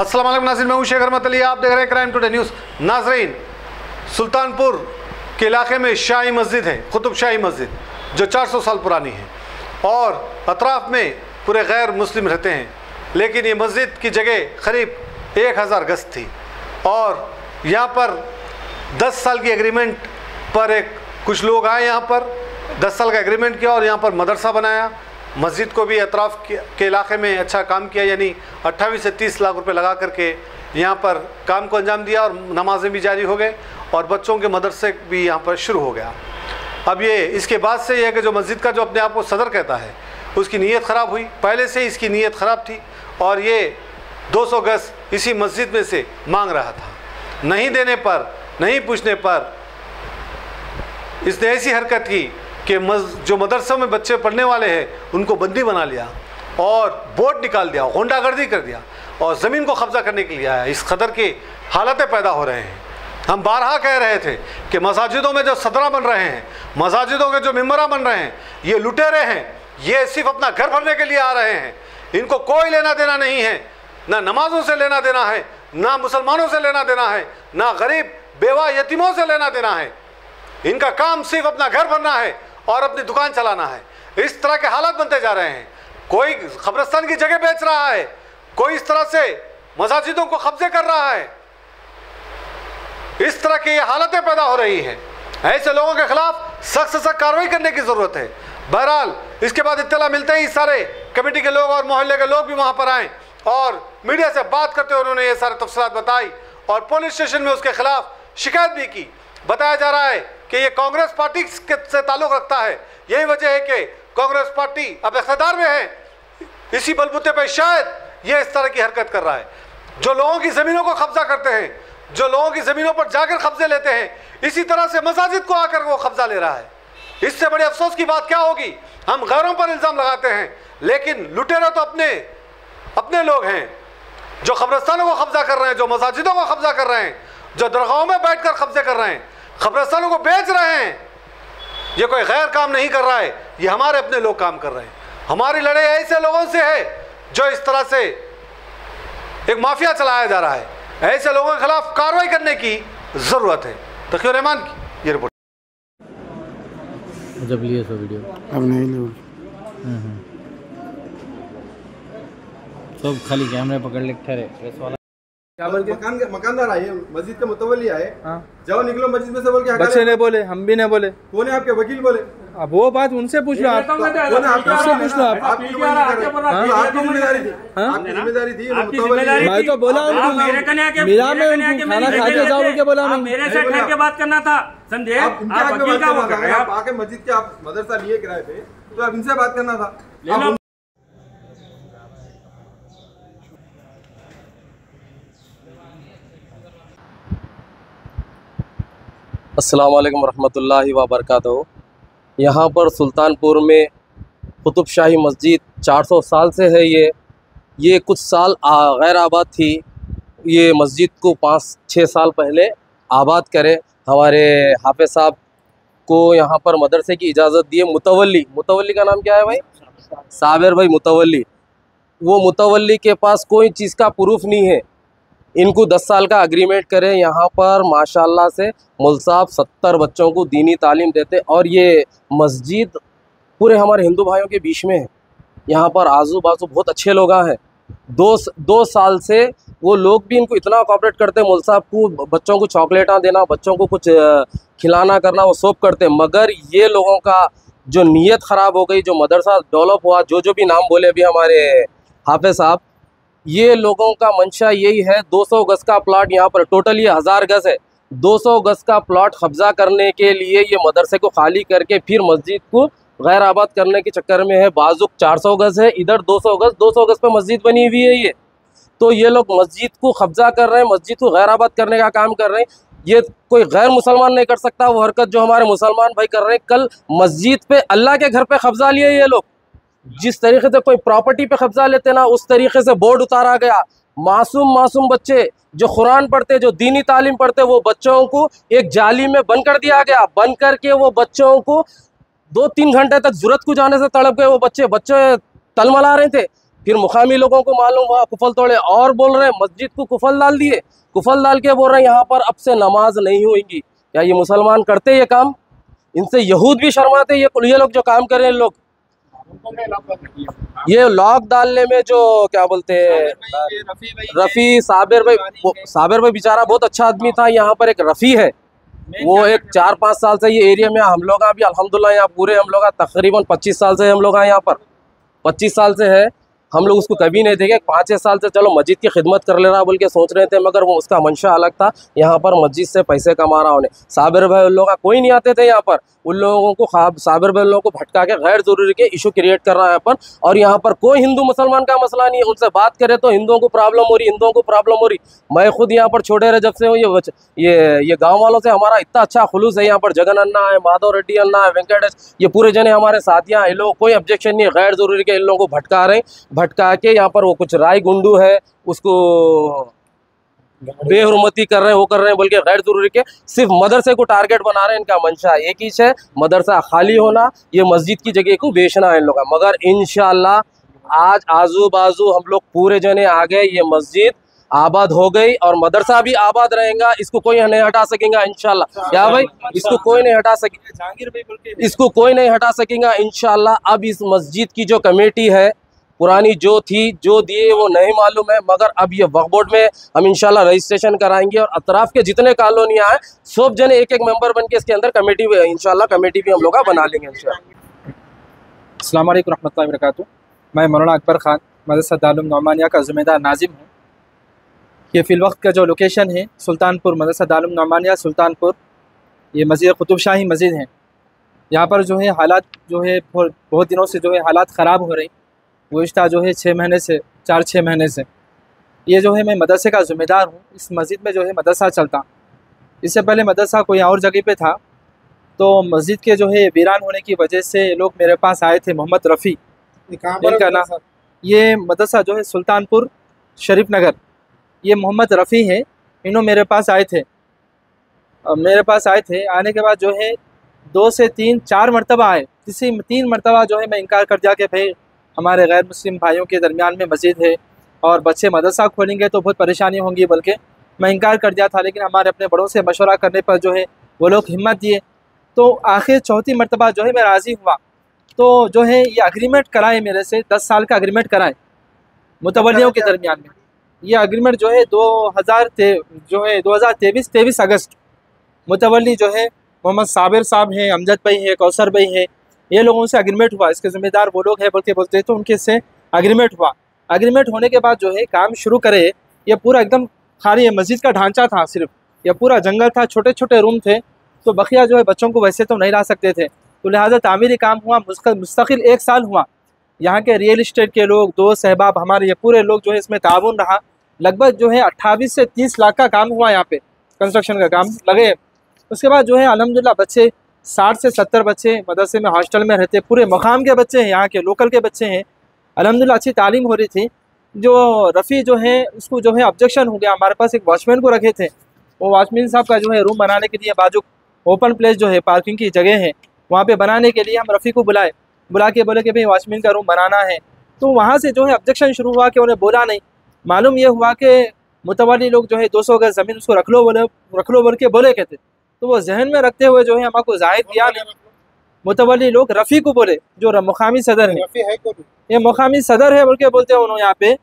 अस्सलाम वालेकुम नाज़रीन, मैं हूं शेख अहमद अली, आप देख रहे हैं क्राइम टुडे न्यूज़। नाज़रीन, सुल्तानपुर के इलाके में शाही मस्जिद है, कुतुब शाही मस्जिद, जो 400 साल पुरानी है और अतराफ़ में पूरे गैर मुस्लिम रहते हैं। लेकिन ये मस्जिद की जगह करीब 1000 गज थी और यहाँ पर 10 साल की एग्रीमेंट पर कुछ लोग आए, यहाँ पर 10 साल का एग्रीमेंट किया और यहाँ पर मदरसा बनाया। मस्जिद को भी अतराफ़ के इलाके में अच्छा काम किया, यानी 28 से 30 लाख रुपए लगा करके यहाँ पर काम को अंजाम दिया और नमाजें भी जारी हो गए और बच्चों के मदरसे भी यहाँ पर शुरू हो गया। अब ये इसके बाद से यह है कि जो मस्जिद का जो अपने आप को सदर कहता है, उसकी नीयत ख़राब हुई। पहले से इसकी नीयत ख़राब थी और ये 200 गज इसी मस्जिद में से मांग रहा था। नहीं देने पर, नहीं पूछने पर इसने ऐसी हरकत की कि जो मदरसों में बच्चे पढ़ने वाले हैं उनको बंदी बना लिया और बोर्ड निकाल दिया, गुंडागर्दी कर दिया और ज़मीन को कब्ज़ा करने के लिए आया। इस कदर की हालतें पैदा हो रहे हैं। हम बारहा कह रहे थे कि मसाजिदों में जो सदरा बन रहे हैं, मसाजिदों के जो मिंबरा बन रहे हैं, ये लुटेरे हैं, ये सिर्फ अपना घर भरने के लिए आ रहे हैं। इनको कोई लेना देना नहीं है, ना नमाजों से लेना देना है, ना मुसलमानों से लेना देना है, ना गरीब बेवा यतीमों से लेना देना है। इनका काम सिर्फ अपना घर भरना है और अपनी दुकान चलाना है। इस तरह के हालात बनते जा रहे हैं। कोई कब्रिस्तान की जगह बेच रहा है, कोई इस तरह से मसाजिदों को कब्जे कर रहा है। इस तरह की हालतें पैदा हो रही हैं। ऐसे लोगों के खिलाफ सख्त से सख्त कार्रवाई करने की ज़रूरत है। बहरहाल इसके बाद इत्तला मिलते ही सारे कमेटी के लोग और मोहल्ले के लोग भी वहाँ पर आए और मीडिया से बात करते हुए उन्होंने ये सारे तफसीलात बताई और पुलिस स्टेशन में उसके खिलाफ शिकायत भी की। बताया जा रहा है कि ये कांग्रेस पार्टी से ताल्लुक़ रखता है। यही वजह है कि कांग्रेस पार्टी अब इख्तियार में है, इसी बलबूते पर शायद ये इस तरह की हरकत कर रहा है। जो लोगों की ज़मीनों को कब्जा करते हैं, जो लोगों की ज़मीनों पर जाकर कब्जे लेते हैं, इसी तरह से मसाजिद को आकर वो कब्जा ले रहा है। इससे बड़े अफसोस की बात क्या होगी? हम गैरों पर इल्ज़ाम लगाते हैं, लेकिन लुटेरे तो अपने लोग हैं जो कब्रिस्तानों को कब्जा कर रहे हैं, जो मसाजिदों को कब्जा कर रहे हैं, जो दरगाहों में बैठकर कब्जे कर रहे हैं, कब्रिस्तानों को बेच रहे हैं। ये कोई गैर काम नहीं कर रहा है, ये हमारे अपने लोग काम कर रहे हैं। हमारी लड़ाई ऐसे लोगों से है जो इस तरह से एक माफिया चलाया जा रहा है। ऐसे लोगों के खिलाफ कार्रवाई करने की ज़रूरत है। तकीर रहमान की ये रिपोर्ट। जब लिए सो वीडियो अब नहीं लो, सब खाली कैमरे पकड़ ले ठहरे प्रेस वाला। मकानदार आए, मस्जिद के मुतवली आए, जाओ निकलो मस्जिद में से बोल के बच्चे ने बोले, हम भी ने बोले, कौन है आपके वकील बोले? अब वो बात उनसे पूछ लो, आप उससे पूछ लो। आपकी जिम्मेदारी थी, आपकी जिम्मेदारी थी। मैं तो बोला उनको, मिला में उनको खाना खा के जाओ के बोला, मेरे से ठहर के बात करना था, समझे? आप आके मस्जिद के आप मदरसा लिए किराए पे, तो आप इनसे बात करना था। अस्सलाम वालेकुम रहमतुल्लाहि व बरकातहू। यहाँ पर सुल्तानपुर में कुतुब शाही मस्जिद 400 साल से है। ये कुछ साल गैर आबाद थी। ये मस्जिद को 5-6 साल पहले आबाद करे। हमारे हाफिज़ साहब को यहाँ पर मदरसे की इजाज़त दिए। मुतवल्ली का नाम क्या है भाई? साबिर भाई मुतवल्ली। वो मुतवल्ली के पास कोई चीज़ का प्रूफ नहीं है। इनको 10 साल का एग्रीमेंट करें। यहाँ पर माशाल्लाह से मौलवी साहब 70 बच्चों को दीनी तालीम देते और ये मस्जिद पूरे हमारे हिंदू भाइयों के बीच में है। यहाँ पर आजू बाजू बहुत अच्छे लोग हैं। 2 साल से वो लोग भी इनको इतना कोऑपरेट करते हैं। मौलवी साहब को बच्चों को चॉकलेटा देना, बच्चों को कुछ खिलाना करना, वो सब करते हैं। मगर ये लोगों का जो नीयत ख़राब हो गई, जो मदरसा डेवलप हुआ, जो भी नाम बोले अभी हमारे हाफिज़ साहब, ये लोगों का मंशा यही है। 200 गज का प्लॉट यहाँ पर, टोटल ये 1000 गज है। 200 गज का प्लॉट कब्जा करने के लिए ये मदरसे को खाली करके फिर मस्जिद को गैर आबाद करने के चक्कर में है। बाजुक 400 गज है, इधर 200 गज पे मस्जिद बनी हुई है। ये तो ये लोग मस्जिद को कब्जा कर रहे हैं, मस्जिद को गैर आबाद करने का काम कर रहे हैं। ये कोई गैर मुसलमान नहीं कर सकता वो हरकत जो हमारे मुसलमान भाई कर रहे हैं। कल मस्जिद पे, अल्लाह के घर पे कब्जा लिए ये लोग। जिस तरीके से कोई प्रॉपर्टी पे कब्जा लेते ना, उस तरीके से बोर्ड उतारा गया। मासूम बच्चे जो कुरान पढ़ते, जो दीनी तालीम पढ़ते, वो बच्चों को एक जाली में बंद कर दिया गया। बंद करके वो बच्चों को 2-3 घंटे तक ज़रूरत को जाने से तड़प गए। वो बच्चे तलमला रहे थे। फिर मुकामी लोगों को मालूम हुआ, कुफल तोड़े और बोल रहे हैं मस्जिद को कुफल डाल दिए, कुफल डाल के बोल रहे हैं यहाँ पर अब से नमाज नहीं होगी। क्या ये मुसलमान करते ये काम? इनसे यहूद भी शर्माते। ये लोग जो काम कर रहे हैं लोग, ये लॉक डालने में जो क्या बोलते हैं रफ़ी साबिर भाई बेचारा बहुत अच्छा आदमी था। यहाँ पर एक रफ़ी है, वो एक 4-5 साल से ये एरिया में हम लोग अभी अल्हम्दुलिल्लाह यहाँ पूरे हम लोग तकरीबन 25 साल से हम लोग यहाँ पर 25 साल से है। हम लोग उसको कभी नहीं देखे। 5-6 साल से चलो मस्जिद की खिदमत कर ले रहा बोल के सोच रहे थे, मगर वो उसका मंशा अलग था, यहाँ पर मस्जिद से पैसे कमा रहा होने। साबिर भाई उन लोगों का कोई नहीं आते थे यहाँ पर, उन लोगों को साबिर भाई लोगों को भटका के गैर ज़रूरी के इशू क्रिएट कर रहा है यहाँ पर। और यहाँ पर कोई हिंदू मुसलमान का मसला नहीं है, उनसे बात करें तो हिंदुओं को प्रॉब्लम हो रही, हिंदुओं को प्रॉब्लम हो रही। मैं खुद यहाँ पर छोटे रहे जब से हूँ, ये गाँव वालों से हमारा इतना अच्छा खुलूस है। यहाँ पर जगन अन्ना है, माधव रेड्डी अन्ना है, वेंकटेश, ये पूरे जने हमारे साथियाँ, इन लोगों को कोई ऑब्जेक्शन नहीं है। गैर ज़रूरी के इन लोगों को भटका रहे, भटका के यहाँ पर वो कुछ राय गुंडू है उसको बेहुरमती कर रहे हैं, वो कर रहे हैं बोल के गैर जरूरी के सिर्फ मदरसे को टारगेट बना रहे हैं। इनका मंशा एक ही है, मदरसा खाली होना, ये मस्जिद की जगह को बेचना है इन लोगों का। मगर इंशाल्लाह आज आजू बाजू हम लोग पूरे जने आ गए, ये मस्जिद आबाद हो गई और मदरसा भी आबाद रहेगा। इसको कोई नहीं हटा सकेगा इंशाल्लाह। क्या भाई, इसको कोई नहीं हटा सकेगा, इसको कोई नहीं हटा सकेगा इंशाल्लाह। अब इस मस्जिद की जो कमेटी है पुरानी जो थी जो दिए वो नहीं मालूम है, मगर अब ये वक्फ बोर्ड में हम इंशाल्लाह रजिस्ट्रेशन कराएंगे और अतराफ के जितने कॉलोनियाँ हैं सब जने एक एक मेंबर बन के इसके अंदर कमेटी इंशाल्लाह कमेटी भी हम लोग बना लेंगे इंशाल्लाह। अस्सलाम वालेकुम रहमतुल्लाहि व बरकातुहू। मैं मौलाना अकबर ख़ान मदरसा दारुल नौमानिया का ज़िम्मेदार नाजिम हूँ। ये फ़िल वक्त का जो लोकेशन है सुल्तानपुर, मदरसा दारुल नौमानिया सुल्तानपुर, ये मस्जिद कुतुब शाही मस्जिद है। यहाँ पर जो है हालात जो है बहुत दिनों से जो है हालात ख़राब हो रही। गुज़िश्ता जो है 6 महीने से 4-6 महीने से ये जो है मैं मदरसे का ज़िम्मेदार हूँ। इस मस्जिद में जो है मदरसा चलता, इससे पहले मदरसा कोई और जगह पे था, तो मस्जिद के जो है वीरान होने की वजह से लोग मेरे पास आए थे। मोहम्मद रफ़ी इनका नाम, ये मदरसा जो है सुल्तानपुर शरीफ नगर, ये मोहम्मद रफ़ी है। इन्हों मेरे पास आए थे, आने के बाद जो है 2 से 3-4 मरतबा आए। किसी 3 मरतबा जो है मैं इनकार कर दिया कि भाई हमारे गैर मुस्लिम भाइयों के दरमियान में मस्जिद है और बच्चे मदरसा खोलेंगे तो बहुत परेशानी होंगी, बल्कि मैं इनकार कर दिया था। लेकिन हमारे अपने बड़ों से मशवरा करने पर जो है वो लोग हिम्मत दिए, तो आखिर 4थी मरतबा जो है मैं राज़ी हुआ। तो जो है ये अग्रीमेंट कराए मेरे से, 10 साल का अग्रीमेंट कराए मुतवल्लियों के दरमियान में। ये अग्रीमेंट जो है 2023 अगस्त मुतवल्ली जो है मोहम्मद साबिर साहब हैं, अमजद भाई है, कौसर भाई है, ये लोगों से अग्रीमेंट हुआ। इसके ज़िम्मेदार वो लोग हैं बोलते तो उनके से अग्रीमेंट हुआ। अग्रीमेंट होने के बाद जो है काम शुरू करे। ये पूरा एकदम खाली है, मस्जिद का ढांचा था सिर्फ, यह पूरा जंगल था, छोटे छोटे रूम थे, तो बखिया जो है बच्चों को वैसे तो नहीं ला सकते थे, तो लिहाजा तामीरी काम हुआ मुस्तकिल 1 साल हुआ। यहाँ के रियल इस्टेट के लोग, दोस्त सहबाब हमारे, ये पूरे लोग जो है इसमें ताउन रहा। लगभग जो है 28 से 30 लाख का काम हुआ यहाँ पे, कंस्ट्रक्शन का काम लगे। उसके बाद जो है अल्हम्दुलिल्लाह बच्चे 60 से 70 बच्चे मदरसे में हॉस्टल में रहते, पूरे मकाम के बच्चे हैं, यहाँ के लोकल के बच्चे हैं। अल्हम्दुलिल्लाह अच्छी तालीम हो रही थी। जो रफ़ी जो है उसको जो है ऑब्जेक्शन हो गया। हमारे पास एक वॉचमैन को रखे थे, वो वॉचमैन साहब का जो है रूम बनाने के लिए बाजू ओपन प्लेस जो है पार्किंग की जगह है, वहाँ पे बनाने के लिए हम रफ़ी को बुला के बोले कि भाई वॉचमैन का रूम बनाना है। तो वहाँ से जो है ऑब्जेक्शन शुरू हुआ कि उन्हें बोला नहीं। मालूम ये हुआ कि मुतवल्ली लोग जो है 200 गज ज़मीन उसको रख लो बोल के बोले कहते, तो वो जहन में रखते हुए जो है हमको जाहिर किया नहीं। मुतवल्ली लोग रफ़ी को बोले, जो मुकामी सदर है, ये मुकामी सदर है बोल के बोलते हैं उन्होंने यहाँ पे,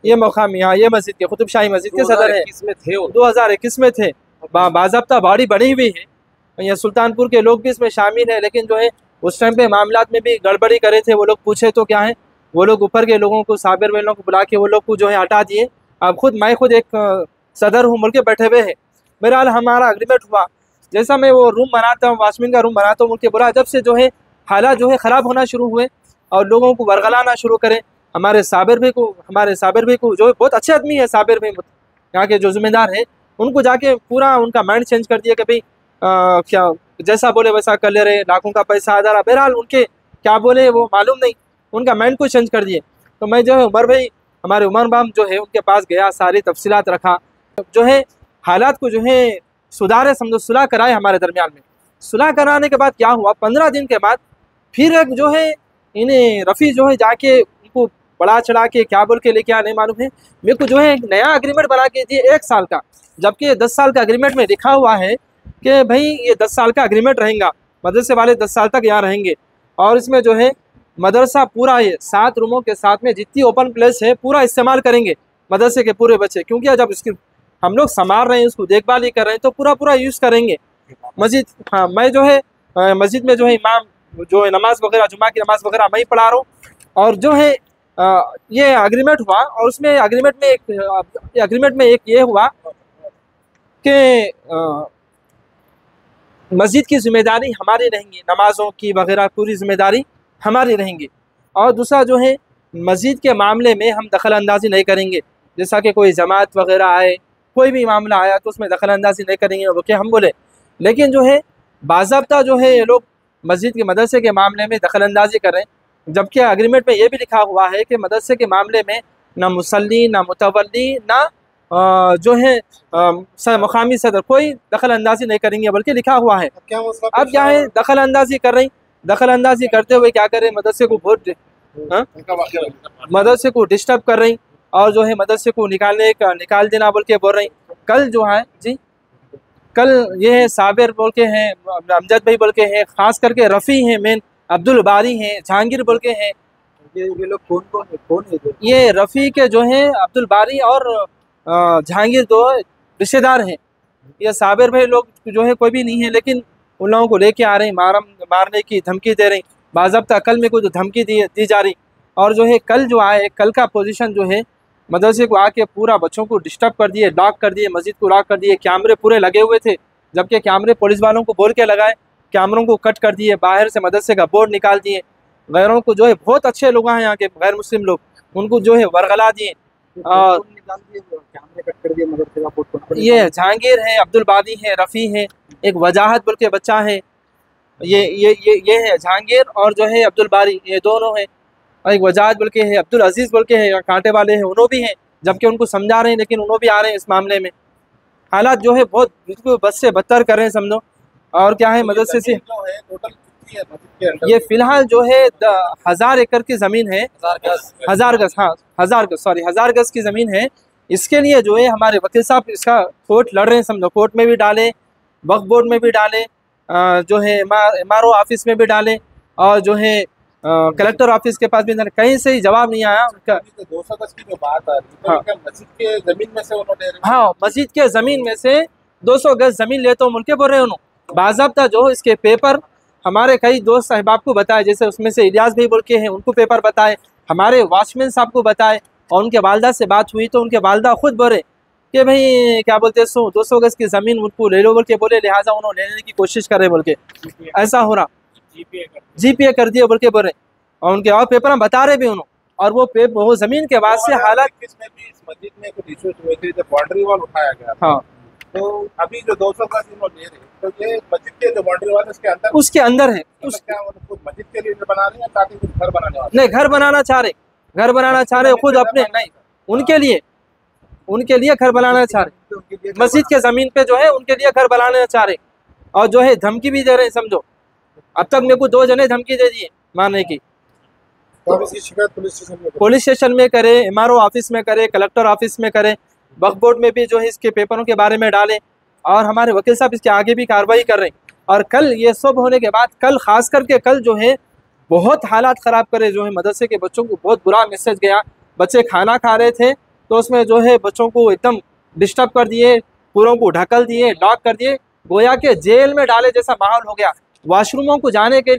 ये मुकामी, यहाँ ये मस्जिद के कुतुब शाही मस्जिद के सदर है। 2021 में थे, बाज़ाब्ता बॉडी बनी हुई है। ये सुल्तानपुर के लोग भी इसमें शामिल है, लेकिन जो है उस टाइम पे मामलात में भी गड़बड़ी करे थे। वो लोग पूछे तो क्या है, वो लोग ऊपर के लोगों को, साबिर वालों को बुला के वो लोग को जो है हटा दिए। अब मैं खुद एक सदर हूँ बोल के बैठे हुए हैं। बहरहाल हमारा अग्रीमेंट हुआ। जैसा मैं वो रूम बनाता हूँ, वॉचमैन का रूम बनाता हूँ, उनके बोला जब से जो है हालात जो है ख़राब होना शुरू हुए और लोगों को वर्गलाना शुरू करें। हमारे साबिर भाई को जो बहुत अच्छे आदमी है, साबिर भाई यहाँ के जो ज़िम्मेदार हैं, उनको जाके पूरा उनका माइंड चेंज कर दिया कि भाई क्या जैसा बोले वैसा कर ले रहे, लाखों का पैसा आ जा रहा। बहरहाल उनके क्या बोले वो मालूम नहीं, उनका माइंड को चेंज कर दिए। तो मैं जो है हमारे उमर बाम जो है उनके पास गया, सारी तफसीलात रखा, जो है हालात को जो है सुधारे, समझो सुलह कराए हमारे दरमियान में। सुलह कराने के बाद क्या हुआ, 15 दिन के बाद फिर एक जो है इन्हें रफ़ी जो है जाके उनको बढ़ा चढ़ा के क्या बोल के लेके आने मालूम है। मेरे को जो है एक नया एग्रीमेंट बना के दिए 1 साल का, जबकि 10 साल का एग्रीमेंट में लिखा हुआ है कि भाई ये 10 साल का एग्रीमेंट रहेगा, मदरसे वाले 10 साल तक यहाँ रहेंगे। और इसमें जो है मदरसा पूरा ये 7 रूमों के साथ में जितनी ओपन प्लेस है पूरा इस्तेमाल करेंगे मदरसे के पूरे बच्चे, क्योंकि जब इसकी हम लोग संभाल रहे हैं, उसको देखभाल ही कर रहे हैं, तो पूरा यूज़ करेंगे। मस्जिद, हाँ, मैं जो है मस्जिद में जो है इमाम जो है नमाज वगैरह, जुम्मा की नमाज वगैरह मैं ही पढ़ा रहा हूँ। और जो है ये एग्रीमेंट हुआ, और उसमें एग्रीमेंट में एक ये हुआ कि मस्जिद की जिम्मेदारी हमारी रहेंगी, नमाज़ों की वगैरह पूरी जिम्मेदारी हमारी रहेंगी। और दूसरा जो है मस्जिद के मामले में हम दखल अंदाज़ी नहीं करेंगे, जैसा कि कोई जमात वगैरह आए, कोई भी मामला आया तो उसमें दखल अंदाज़ी नहीं करेंगे वो क्या हम बोले। लेकिन जो है बाज़ाब्ता जो है ये लोग मस्जिद के मदरसे के मामले में दखल अंदाज़ी कर रहे हैं, जबकि एग्रीमेंट में ये भी लिखा हुआ है कि मदरसे के मामले में ना मुसल्ली, ना मुतवल्ली, ना जो है मुकामी सदर कोई दखल अंदाज़ी नहीं करेंगे, बल्कि लिखा हुआ है। अब क्या है दखल अंदाज़ी कर रही, दखल अंदाज़ी करते हुए क्या कर रहे हैं, मदरसे को मदरसे को डिस्टर्ब कर रही, और जो है मदरसे को निकाल देना बोल के बोल रही। कल जो है जी, कल ये है साबिर बोल के हैं, अमजद भाई बोल के हैं, ख़ास करके रफ़ी हैं, मेन अब्दुल बारी हैं, जहांगीर बोल के हैं। ये लोग कौन है? ये रफ़ी के जो हैं अब्दुल बारी और जहांगीर दो रिश्तेदार हैं। ये साबिर भाई लोग जो है कोई भी नहीं है, लेकिन उन लोगों को लेके आ रहे हैं, मारने की धमकी दे रही, बाज़ाब्ता कल में कुछ धमकी दी जा रही। और जो है कल जो आए, कल का पोजीशन जो है मदरसे को आके पूरा बच्चों को डिस्टर्ब कर दिए, लॉक कर दिए, मस्जिद को लॉक कर दिए। कैमरे पूरे लगे हुए थे, जबकि कैमरे पुलिस वालों को बोल के लगाए, कैमरों को कट कर दिए, बाहर से मदरसे का बोर्ड निकाल दिए। गैरों को जो है बहुत अच्छे लोग हैं यहाँ के गैर मुस्लिम लोग, उनको जो है वरगला दिए। ये जहांगीर है, अब्दुल बादी है, रफ़ी है, एक वजाहत बोल के बच्चा है, ये है जहांगीर, और जो है अब्दुल बारी, ये दोनों हैं। और एक वजाहत बोल के है, अब्दुल अजीज़ बोल के है, कांटे वाले हैं, उन्हों भी हैं, जबकि उनको समझा रहे हैं, लेकिन उन्हों भी आ रहे हैं इस मामले में। हालात जो है बहुत बिल्कुल बद से बदतर कर रहे हैं समझो। और क्या है मदरसे से ये फ़िलहाल जो है 1000 एकड़ की ज़मीन है, 1000 गज, हाँ 1000 गज की ज़मीन है। इसके लिए जो है हमारे वकील साहब इसका कोर्ट लड़ रहे हैं समझो, कोर्ट में भी डाले, वक्फ बोर्ड में भी डाले, जो है MRO ऑफिस में भी डाले, और जो है कलेक्टर ऑफिस के पास भी डाले, कहीं से ही जवाब नहीं आया उनका। 200 गज की जो बात आ रही है, तो मस्जिद के ज़मीन में से उन्होंने, हाँ मस्जिद के ज़मीन में से 200 गज ज़मीन ले तो मुल्के बोल रहे हैं उन्होंने। बाज़ाब्ता जो इसके पेपर हमारे कई दोस्त साहिबाब को बताए, जैसे उसमें से इलियास भाई बोल के हैं, उनको पेपर बताए, हमारे वॉचमैन साहब को बताए, और उनके वालदा से बात हुई तो उनके वालदा खुद बोले कि भाई क्या बोलते हैं 200 गज की ज़मीन उनको ले लो बोल के बोले, लिहाजा उन्होंने लेने की कोशिश कर रहे बोल के, ऐसा हो रहा, GPA कर दिए बोल के बोल रहे। और उनके और पेपर हम बता रहे भी उन्होंने, और वो ज़मीन के बाद से हालात इसमें भी इस मस्जिद में कुछ इश्यूज हुए थे, जब बाउंड्री वॉल उठाया गया, हाँ, तो अभी जो 200 गज उन्होंने ले रहे, तो ये मस्जिद के जो बाउंड्री वॉल उसके अंदर है, क्या उनको मस्जिद के लिए बना रहे हैं, ताकि कुछ घर बनाने वाले? नहीं, घर बनाना चाह रहे खुद अपने, नहीं उनके लिए घर बनाना चाह रहे, मस्जिद के ज़मीन पे जो है उनके लिए घर बनाना चाह रहे, और जो है धमकी भी दे रहे हैं समझो। अब तक मेरे को 2 जने धमकी दे दिए मारने की। तो इसकी शिकायत पुलिस स्टेशन में करे, MRO ऑफिस में करे, कलेक्टर ऑफिस में करे, वक्फ बोर्ड में भी जो है इसके पेपरों के बारे में डालें, और हमारे वकील साहब इसके आगे भी कार्रवाई कर रहे हैं। और कल ये सब होने के बाद, कल ख़ास करके कल जो है बहुत हालात ख़राब करे, जो है मदरसे के बच्चों को बहुत बुरा मैसेज गया। बच्चे खाना खा रहे थे तो उसमें जो है बच्चों को एकदम डिस्टर्ब कर दिए, पूरों को ढकल दिए, लॉक कर दिए, गोया के जेल में डाले जैसा माहौल हो गया। वॉशरूमों को जाने के,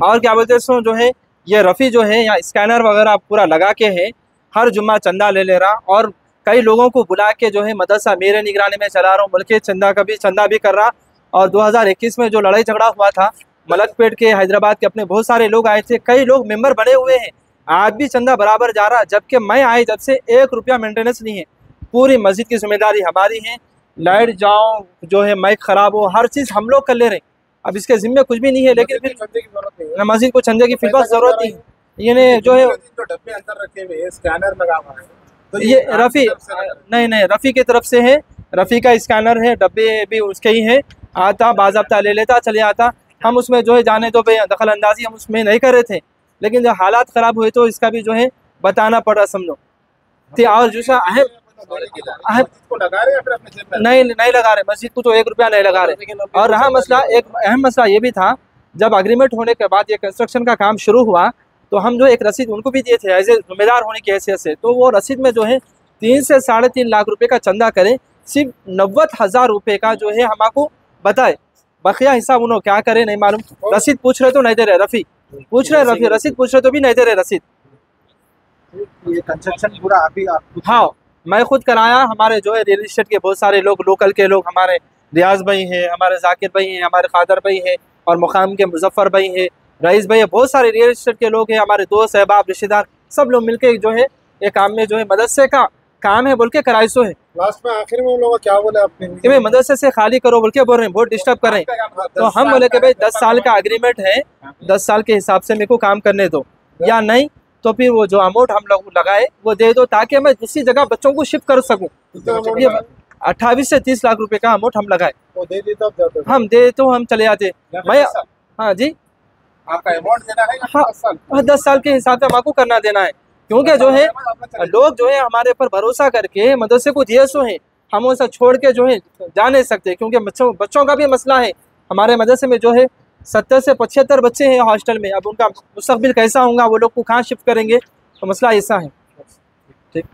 और क्या बोलते हैं जो है ये रफ़ी जो है यहाँ स्कैनर वगैरह पूरा लगा के है, हर जुम्मा चंदा ले रहा, और कई लोगों को बुला के जो है मदरसा मेरे निगरानी में चला रहा हूँ बल्कि चंदा भी कर रहा। और 2021 में जो लड़ाई झगड़ा हुआ था मलकपेट के, हैदराबाद के, अपने बहुत सारे लोग आए थे, कई लोग मेंबर बने हुए हैं, आज भी चंदा बराबर जा रहा, जबकि मैं आए जब से 1 रुपया मेंटेनेंस नहीं है। पूरी मस्जिद की जिम्मेदारी हमारी है, लाइट जाओ, जो है माइक ख़राब हो, हर चीज़ हम लोग कर ले रहे हैं। अब इसके ज़िम्मे कुछ भी नहीं है, लेकिन फिर मस्जिद को चंदे की फिलहाल ज़रूरत नहीं है। ये जो है डब्बे अंदर रखे हुए, स्कैनर लगा हुआ है, तो ये रफ़ी नहीं रफ़ी की तरफ से है, रफ़ी का स्कैनर है, डब्बे भी उसके ही है, आता बाज़ाब्ता ले लेता चले आता। हम उसमें जो है जाने दो दखल अंदाजी हम उसमें नहीं कर रहे थे, लेकिन जब हालात ख़राब हुए तो इसका भी जो है बताना पड़ रहा समझो। तो और दूसरा को लगा रहे हैं फिर अपने जेब में? नहीं लगा रहे, मस्जिद को तो 1 रुपया नहीं लगा रहे। और रहा मसला, एक अहम मसला ये भी था, जब एग्रीमेंट होने के बाद ये कंस्ट्रक्शन का काम शुरू हुआ तो हम जो एक रसीद उनको भी दिए थे एज ए जिम्मेदार होने की हैसियत से, तो वो रसीद में जो है 3 से 3.5 लाख रुपए का चंदा करें, सिर्फ 90,000 रुपये का जो है हमको बताए, बकिया हिसाब उन्होंने क्या करे नहीं मालूम। रसीद पूछ रहे तो नहीं दे रहे, रफ़ी पूछ रहे, रफ़ी रसीद पूछ रहे तो भी नहीं दे रहे रसीद। ये कंस्ट्रक्शन पूरा अभी आप? हाँ, मैं खुद कराया। हमारे जो है रियल इस्टेट के बहुत सारे लोग, लोकल के लोग, हमारे रियाज भाई हैं, हमारे जाकिर भाई हैं, हमारे खादर भाई हैं, और मुकाम के मुजफ्फर भाई हैं, रईस भाई है, बहुत सारे रियल इस्टेट के लोग हैं, हमारे दोस्त अहबाब रिश्तेदार, सब लोग मिलके जो है ये काम में जो है मदरसे का काम है बोल के कराइसो है। लास्ट में आखिर में उन लोगों क्या बोले आपने कि भाई मदरसे से खाली करो बोल के बोल रहे हैं, बहुत डिस्टर्ब कर रहे हैं। तो हम बोले कि भाई 10 साल का एग्रीमेंट है, 10 साल के हिसाब से मेरे को काम करने दो, या नहीं तो फिर वो जो अमाउंट हम लोग लगाए वो दे दो, ताकि मैं दूसरी जगह बच्चों को शिफ्ट कर सकूँ। ये 28 से 30 लाख रुपए का अमाउंट हम लगाए, वो दे देता आप? हम दे तो हम चले जाते मैं। हाँ जी, आपका अमाउंट देना है? हाँ, 10 साल के हिसाब से हमको करना देना है, क्योंकि जो है लोग जो है हमारे पर भरोसा करके मदरसे को दिए सो हैं, हम उसे छोड़ के जो है जा नहीं सकते, क्योंकि बच्चों का भी मसला है। हमारे मदरसे में जो है 70 से 75 बच्चे हैं हॉस्टल में, अब उनका मुस्तकबिल कैसा होगा, वो लोग को कहाँ शिफ्ट करेंगे, तो मसला ऐसा है। ठीक।